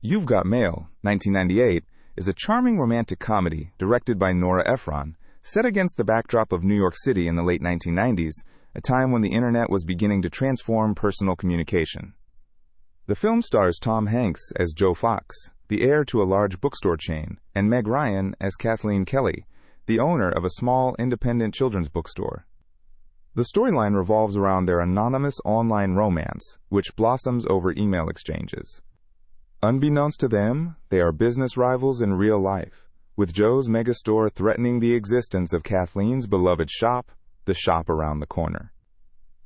You've Got Mail, 1998, is a charming romantic comedy directed by Nora Ephron, set against the backdrop of New York City in the late 1990s, a time when the internet was beginning to transform personal communication. The film stars Tom Hanks as Joe Fox, the heir to a large bookstore chain, and Meg Ryan as Kathleen Kelly, the owner of a small independent children's bookstore. The storyline revolves around their anonymous online romance, which blossoms over email exchanges. Unbeknownst to them, they are business rivals in real life, with Joe's megastore threatening the existence of Kathleen's beloved shop, the shop around the corner.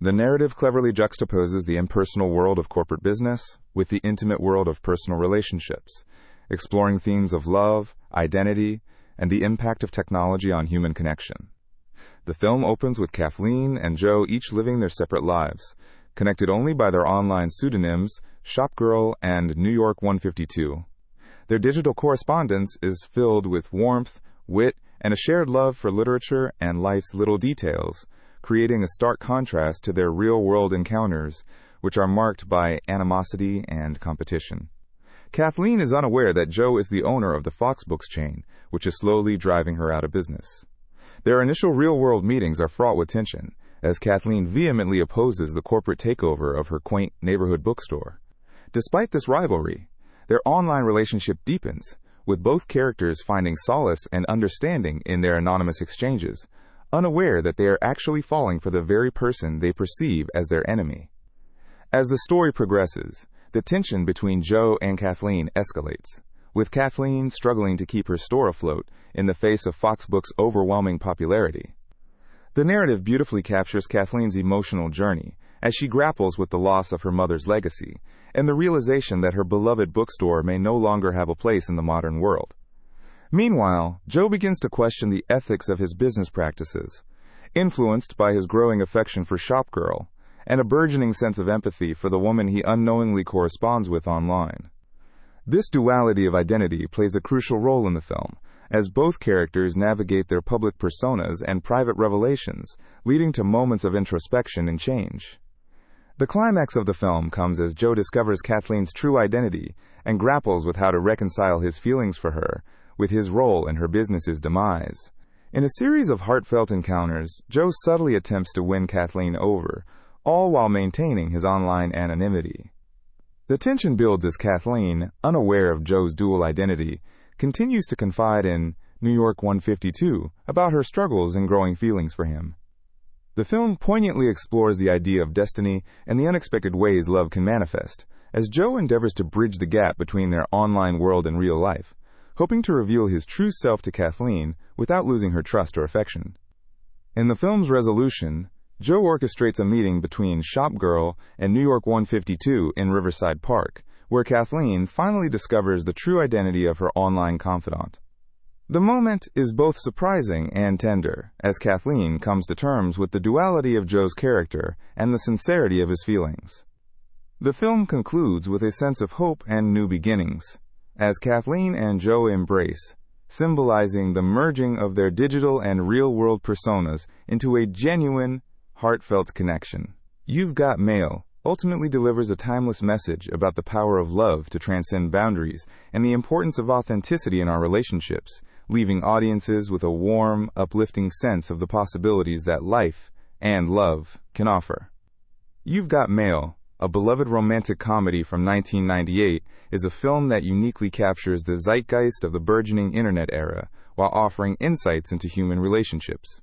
The narrative cleverly juxtaposes the impersonal world of corporate business with the intimate world of personal relationships, exploring themes of love, identity, and the impact of technology on human connection. The film opens with Kathleen and Joe each living their separate lives, connected only by their online pseudonyms, Shopgirl and New York 152. Their digital correspondence is filled with warmth, wit, and a shared love for literature and life's little details, creating a stark contrast to their real-world encounters, which are marked by animosity and competition. Kathleen is unaware that Joe is the owner of the Fox Books chain, which is slowly driving her out of business. Their initial real-world meetings are fraught with tension, as Kathleen vehemently opposes the corporate takeover of her quaint neighborhood bookstore. Despite this rivalry, their online relationship deepens, with both characters finding solace and understanding in their anonymous exchanges, unaware that they are actually falling for the very person they perceive as their enemy. As the story progresses, the tension between Joe and Kathleen escalates, with Kathleen struggling to keep her store afloat in the face of Fox Books' overwhelming popularity. The narrative beautifully captures Kathleen's emotional journey as she grapples with the loss of her mother's legacy and the realization that her beloved bookstore may no longer have a place in the modern world. Meanwhile, Joe begins to question the ethics of his business practices, influenced by his growing affection for Shopgirl and a burgeoning sense of empathy for the woman he unknowingly corresponds with online. This duality of identity plays a crucial role in the film, as both characters navigate their public personas and private revelations, leading to moments of introspection and change. The climax of the film comes as Joe discovers Kathleen's true identity and grapples with how to reconcile his feelings for her with his role in her business's demise. In a series of heartfelt encounters, Joe subtly attempts to win Kathleen over, all while maintaining his online anonymity. The tension builds as Kathleen, unaware of Joe's dual identity, continues to confide in New York 152 about her struggles and growing feelings for him. The film poignantly explores the idea of destiny and the unexpected ways love can manifest, as Joe endeavors to bridge the gap between their online world and real life, hoping to reveal his true self to Kathleen without losing her trust or affection. In the film's resolution, Joe orchestrates a meeting between Shopgirl and New York 152 in Riverside Park, where Kathleen finally discovers the true identity of her online confidant. The moment is both surprising and tender, as Kathleen comes to terms with the duality of Joe's character and the sincerity of his feelings. The film concludes with a sense of hope and new beginnings, as Kathleen and Joe embrace, symbolizing the merging of their digital and real-world personas into a genuine, heartfelt connection. You've Got Mail ultimately delivers a timeless message about the power of love to transcend boundaries and the importance of authenticity in our relationships, leaving audiences with a warm, uplifting sense of the possibilities that life and love can offer. You've Got Mail, a beloved romantic comedy from 1998, is a film that uniquely captures the zeitgeist of the burgeoning internet era while offering insights into human relationships.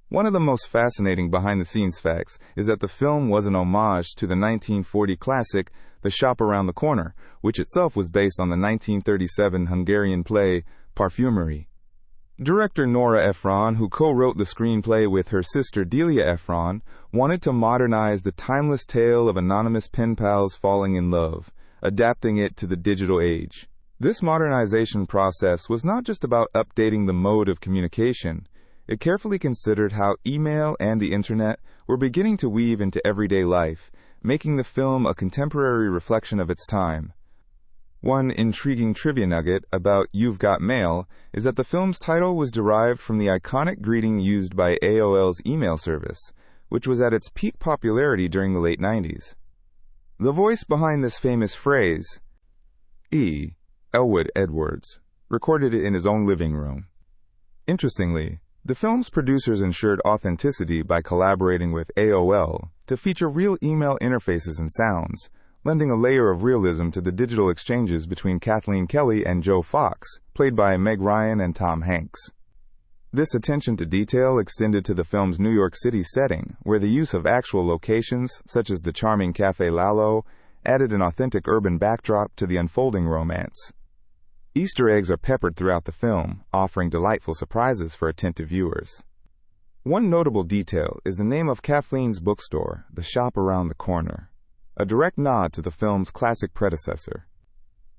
One of the most fascinating behind-the-scenes facts is that the film was an homage to the 1940 classic The Shop Around the Corner, which itself was based on the 1937 Hungarian play Parfumerie. Director Nora Ephron, who co-wrote the screenplay with her sister Delia Ephron, wanted to modernize the timeless tale of anonymous pen pals falling in love, adapting it to the digital age. This modernization process was not just about updating the mode of communication. It carefully considered how email and the internet were beginning to weave into everyday life, making the film a contemporary reflection of its time. One intriguing trivia nugget about You've Got Mail is that the film's title was derived from the iconic greeting used by AOL's email service, which was at its peak popularity during the late 90s. The voice behind this famous phrase, E. Elwood Edwards, recorded it in his own living room. Interestingly, the film's producers ensured authenticity by collaborating with AOL to feature real email interfaces and sounds, lending a layer of realism to the digital exchanges between Kathleen Kelly and Joe Fox, played by Meg Ryan and Tom Hanks. This attention to detail extended to the film's New York City setting, where the use of actual locations, such as the charming Café Lalo, added an authentic urban backdrop to the unfolding romance. Easter eggs are peppered throughout the film, offering delightful surprises for attentive viewers. One notable detail is the name of Kathleen's bookstore, The Shop Around the Corner, a direct nod to the film's classic predecessor.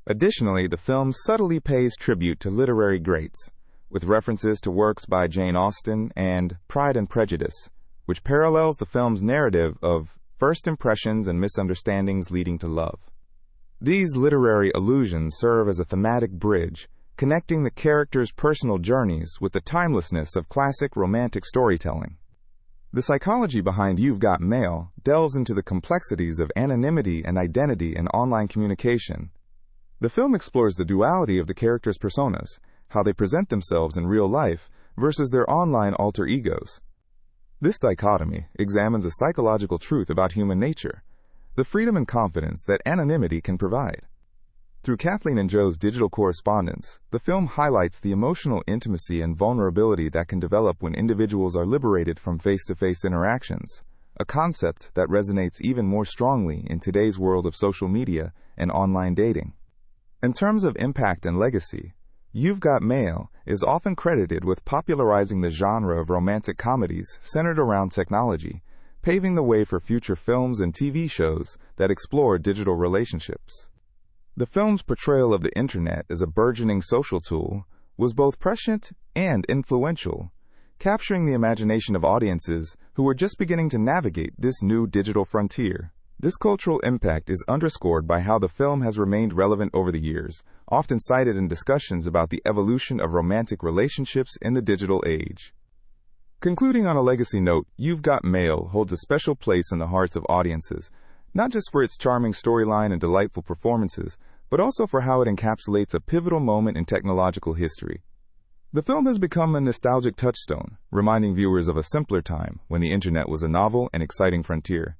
Additionally, the film subtly pays tribute to literary greats, with references to works by Jane Austen and Pride and Prejudice, which parallels the film's narrative of first impressions and misunderstandings leading to love. These literary allusions serve as a thematic bridge, connecting the characters' personal journeys with the timelessness of classic romantic storytelling. The psychology behind You've Got Mail delves into the complexities of anonymity and identity in online communication. The film explores the duality of the characters' personas, how they present themselves in real life versus their online alter egos. This dichotomy examines a psychological truth about human nature, the freedom and confidence that anonymity can provide. Through Kathleen and Joe's digital correspondence, the film highlights the emotional intimacy and vulnerability that can develop when individuals are liberated from face-to-face interactions, a concept that resonates even more strongly in today's world of social media and online dating. In terms of impact and legacy, You've Got Mail is often credited with popularizing the genre of romantic comedies centered around technology, paving the way for future films and TV shows that explore digital relationships. The film's portrayal of the internet as a burgeoning social tool was both prescient and influential, capturing the imagination of audiences who were just beginning to navigate this new digital frontier. This cultural impact is underscored by how the film has remained relevant over the years, often cited in discussions about the evolution of romantic relationships in the digital age. Concluding on a legacy note, You've Got Mail holds a special place in the hearts of audiences, not just for its charming storyline and delightful performances, but also for how it encapsulates a pivotal moment in technological history. The film has become a nostalgic touchstone, reminding viewers of a simpler time when the internet was a novel and exciting frontier.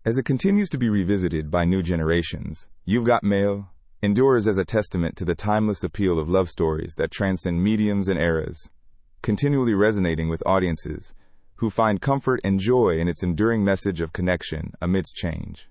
As it continues to be revisited by new generations, You've Got Mail endures as a testament to the timeless appeal of love stories that transcend mediums and eras, continually resonating with audiences who find comfort and joy in its enduring message of connection amidst change.